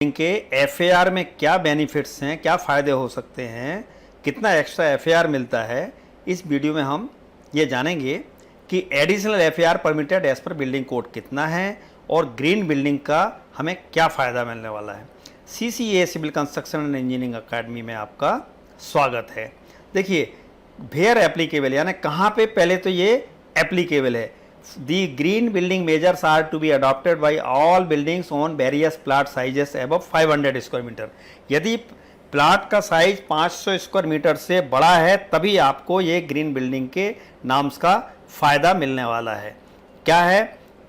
इनके एफएआर में क्या बेनिफिट्स हैं, क्या फ़ायदे हो सकते हैं, कितना एक्स्ट्रा एफएआर मिलता है, इस वीडियो में हम ये जानेंगे कि additional FAR permitted as per building code कितना है और ग्रीन बिल्डिंग का हमें क्या फ़ायदा मिलने वाला है। CCA Civil Construction and Engineering Academy में आपका स्वागत है। देखिए, वेयर एप्लीकेबल यानी कहाँ पे पहले तो ये एप्लीकेबल है। The green building measures are to be adopted by all buildings on various plot sizes above 500 square meter। यदि प्लाट का साइज 500 स्क्वायर मीटर से बड़ा है तभी आपको ये ग्रीन बिल्डिंग के नाम्स का फ़ायदा मिलने वाला है। क्या है,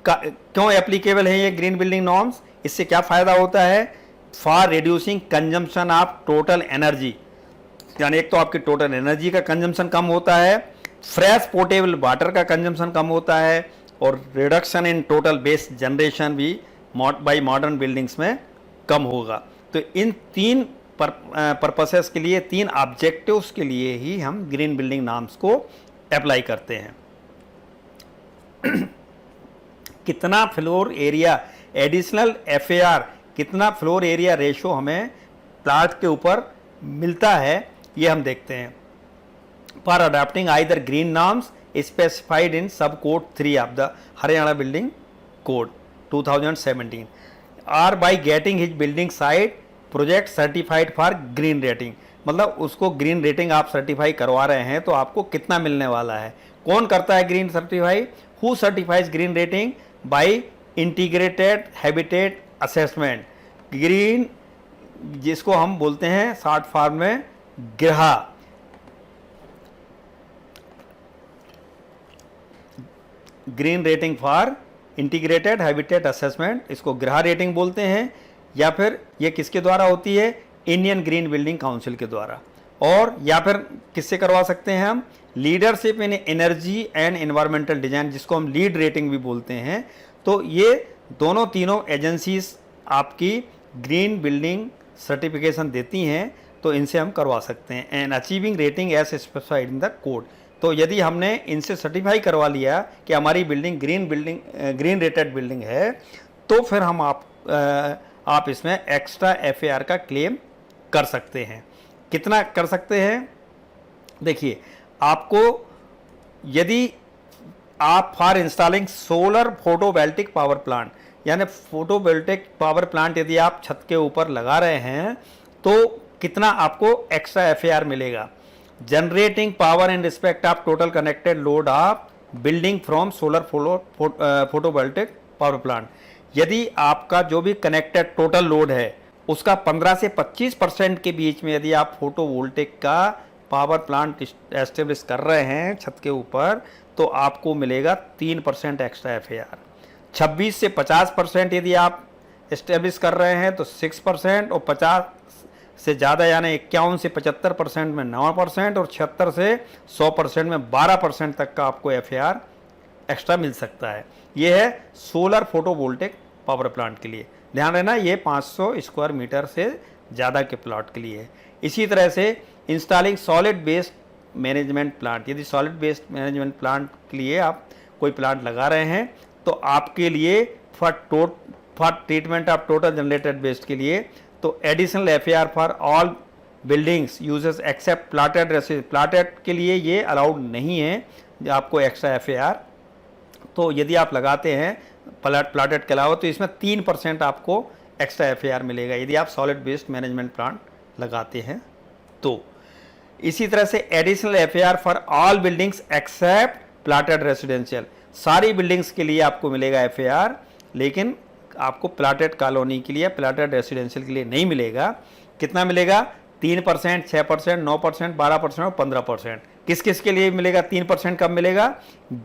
क्यों एप्लीकेबल है ये ग्रीन बिल्डिंग नॉर्म्स, इससे क्या फ़ायदा होता है? For reducing consumption of total energy, यानी एक तो आपकी टोटल एनर्जी का कंजम्पशन कम होता है, फ्रेश पोर्टेबल वाटर का कंजम्पशन कम होता है और reduction in total waste generation भी बाई मॉडर्न बिल्डिंग्स में कम होगा। तो इन तीन पर्पसेस के लिए, तीन ऑब्जेक्टिव्स के लिए ही हम ग्रीन बिल्डिंग नाम्स को अप्लाई करते हैं। कितना फ्लोर एरिया एडिशनल एफएआर, कितना फ्लोर एरिया रेशो हमें प्लाट के ऊपर मिलता है, ये हम देखते हैं। For adopting either green norms specified in subcode 3 of the Haryana Building Code 2017 or by getting his building site project certified for green rating। मतलब उसको ग्रीन रेटिंग आप सर्टिफाई करवा रहे हैं तो आपको कितना मिलने वाला है। कौन करता है green certify? Who certifies green rating? By integrated habitat assessment. Green जिसको हम बोलते हैं शॉर्ट फॉर्म में ग्रहा, green rating for integrated habitat assessment, इसको ग्रह रेटिंग बोलते हैं। या फिर ये किसके द्वारा होती है? इंडियन ग्रीन बिल्डिंग काउंसिल के द्वारा। और या फिर किससे करवा सकते हैं हम? Leadership in energy and environmental design, जिसको हम लीड रेटिंग भी बोलते हैं। तो ये दोनों तीनों एजेंसीज आपकी ग्रीन बिल्डिंग सर्टिफिकेशन देती हैं, तो इनसे हम करवा सकते हैं। And achieving rating as specified in the code. तो यदि हमने इनसे सर्टिफाई करवा लिया कि हमारी बिल्डिंग ग्रीन रेटेड बिल्डिंग है, तो फिर हम आप इसमें एक्स्ट्रा एफएआर का क्लेम कर सकते हैं। कितना कर सकते हैं? देखिए, आपको यदि आप for installing solar photovoltaic power plant, यानी फोटोवोल्टिक पावर प्लांट यदि आप छत के ऊपर लगा रहे हैं तो कितना आपको एक्स्ट्रा एफएआर मिलेगा? Generating power in respect of total connected load of building from solar photovoltaic power plant. यदि आपका जो भी कनेक्टेड टोटल लोड है उसका 15 से 25% के बीच में यदि आप फोटोवोल्टिक का पावर प्लांट एस्टेब्लिश कर रहे हैं छत के ऊपर, तो आपको मिलेगा 3% एक्स्ट्रा एफएआर। 26 से 50% यदि आप एस्टेब्लिश कर रहे हैं तो 6%, और 50 से ज़्यादा यानी 51 से 75% में 9%, और 76 से 100% में 12% तक का आपको एफएआर एक्स्ट्रा मिल सकता है। ये है सोलर फोटोवोल्टिक पावर प्लांट के लिए। ध्यान रखना, ये 500 स्क्वायर मीटर से ज़्यादा के प्लॉट के लिए है। इसी तरह से installing solid waste management plant, यदि सॉलिड वेस्ट मैनेजमेंट प्लांट के लिए आप कोई प्लांट लगा रहे हैं तो आपके लिए for treatment of total generated waste के लिए तो additional FAR for all buildings uses except plotted residence, plotted के लिए ये अलाउड नहीं है आपको एक्स्ट्रा एफएआर। तो यदि आप लगाते हैं प्लाटेड के अलावा तो इसमें 3% आपको एक्स्ट्रा एफएआर मिलेगा यदि आप सॉलिड वेस्ट मैनेजमेंट प्लांट लगाते हैं तो। इसी तरह से additional FAR for all buildings except plotted residential, सारी बिल्डिंग्स के लिए आपको मिलेगा एफएआर, लेकिन आपको प्लाटेड कॉलोनी के लिए, प्लाटेड रेसिडेंशियल के लिए नहीं मिलेगा। कितना मिलेगा? 3%, 6%, 9%, 12% और 15%। किस किस के लिए मिलेगा? 3% कब मिलेगा?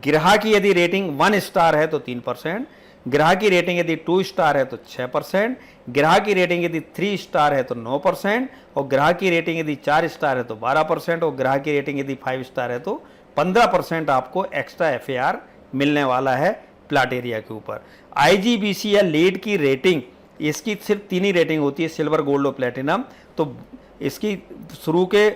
ग्रह की यदि रेटिंग 1 स्टार है तो 3%, ग्रह की रेटिंग यदि 2 स्टार है तो 6%, ग्रह की रेटिंग यदि 3 स्टार है तो 9%, और ग्रह की रेटिंग यदि 4 स्टार है तो 12%, और ग्रह की रेटिंग यदि 5 स्टार है तो 15% आपको एक्स्ट्रा एफएआर मिलने वाला है प्लाट एरिया के ऊपर। आईजीबीसी या लीड की रेटिंग, इसकी सिर्फ 3 ही रेटिंग होती है, सिल्वर, गोल्ड और प्लेटिनम। तो इसकी शुरू के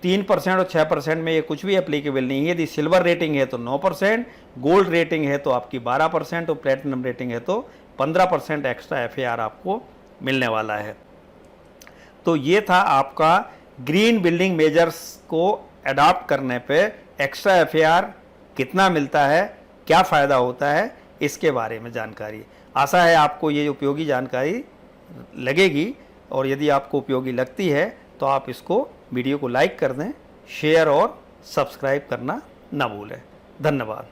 3% और 6% में ये कुछ भी एप्लीकेबल नहीं है। यदि सिल्वर रेटिंग है तो 9%, गोल्ड रेटिंग है तो आपकी 12%, और प्लेटिनम रेटिंग है तो 15% एक्स्ट्रा एफएआर आपको मिलने वाला है। तो ये था आपका ग्रीन बिल्डिंग मेजर्स को अडॉप्ट करने पे एक्स्ट्रा एफएआर कितना मिलता है, क्या फ़ायदा होता है, इसके बारे में जानकारी। आशा है आपको ये उपयोगी जानकारी लगेगी, और यदि आपको उपयोगी लगती है तो आप इसको वीडियो को लाइक कर दें, शेयर और सब्सक्राइब करना ना भूलें। धन्यवाद।